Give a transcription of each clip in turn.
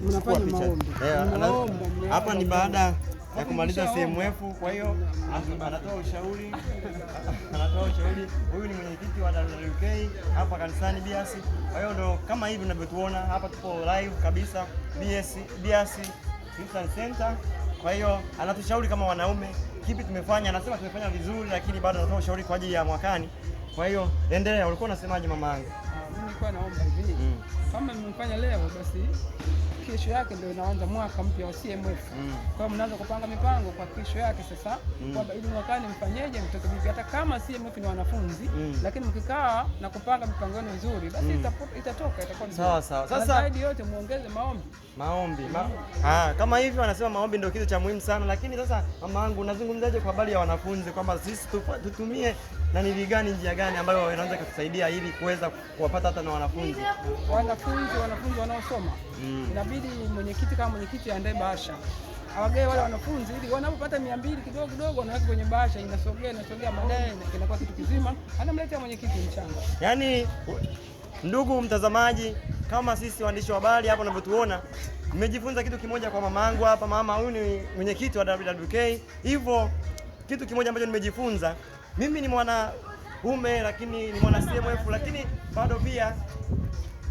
Unafanya maombi. Hapa ni baada ya kumaliza CMF, kwa hiyo anatoa ushauri. Huyu ni mwenyekiti wa WWK hapa kanisani BS. Kwa hiyo ndo kama hivi unavyotuona hapa, tupo live kabisa BS Christian Center. Kwa hiyo anatushauri kama wanaume kipi tumefanya. Anasema tumefanya vizuri, lakini bado anatoa ushauri kwa ajili ya mwakani. Kwa hiyo endelea. Ulikuwa unasemaje mama yangu? Mimi nilikuwa naomba hivi, kama mmefanya leo basi kesho yake ndio inaanza mwaka mpya wa CMF. Kwa hiyo mnaanza kupanga mipango kwa kesho yake sasa, kwamba ili mwakani mfanyeje, mtoke vipi. Hata kama CMF ni wanafunzi, lakini mkikaa na kupanga mipango yenu nzuri, basi itatoka, itakuwa sawa sawa. Sasa zaidi yote muongeze maombi. Kama hivi wanasema maombi ndio kitu cha muhimu sana. Lakini sasa mama yangu, unazungumzaje kwa habari ya wanafunzi, kwamba sisi tutumie na ni vigani, njia gani ambayo inaweza kutusaidia ili kuweza kuwapata hata na wanafunzi wanaosoma? Inabidi mwenyekiti kama mwenyekiti aandae bahasha, awagae wale wanafunzi ili wanapopata 200 kidogo kidogo wanaweka kwenye bahasha, inasogea baadaye inakuwa kitu kizima, anamletea mwenyekiti mchanga. Yaani ndugu mtazamaji, kama sisi waandishi wa habari hapa unavyotuona, nimejifunza kitu kimoja kwa mama yangu hapa. Mama huyu ni mwenyekiti wa WWK. Hivyo kitu kimoja ambacho nimejifunza, mimi ni mwanaume lakini ni mwana CMF, lakini bado pia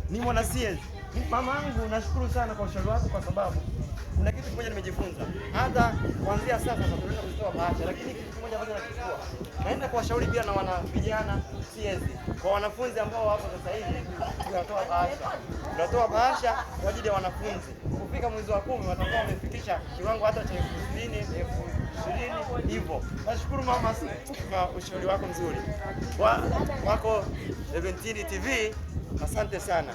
ni mwana CS. Mama yangu, nashukuru sana kwa ushauri wako, kwa sababu kuna kitu kimoja nimejifunza. Hata kuanzia sasa tunaweza kutoa bahasha, lakini kitu kimoja ambacho nakichukua, naenda kuwashauri pia na wana vijana CS, kwa wanafunzi ambao wapo sasa hivi, tunatoa bahasha kwa ajili ya wanafunzi. Kufika mwezi wa 10 watakuwa wamefikisha kiwango hata cha 20,000, 20,000 hivyo. Nashukuru mama kwa ushauri wako mzuri wako 17 TV. Asante sana.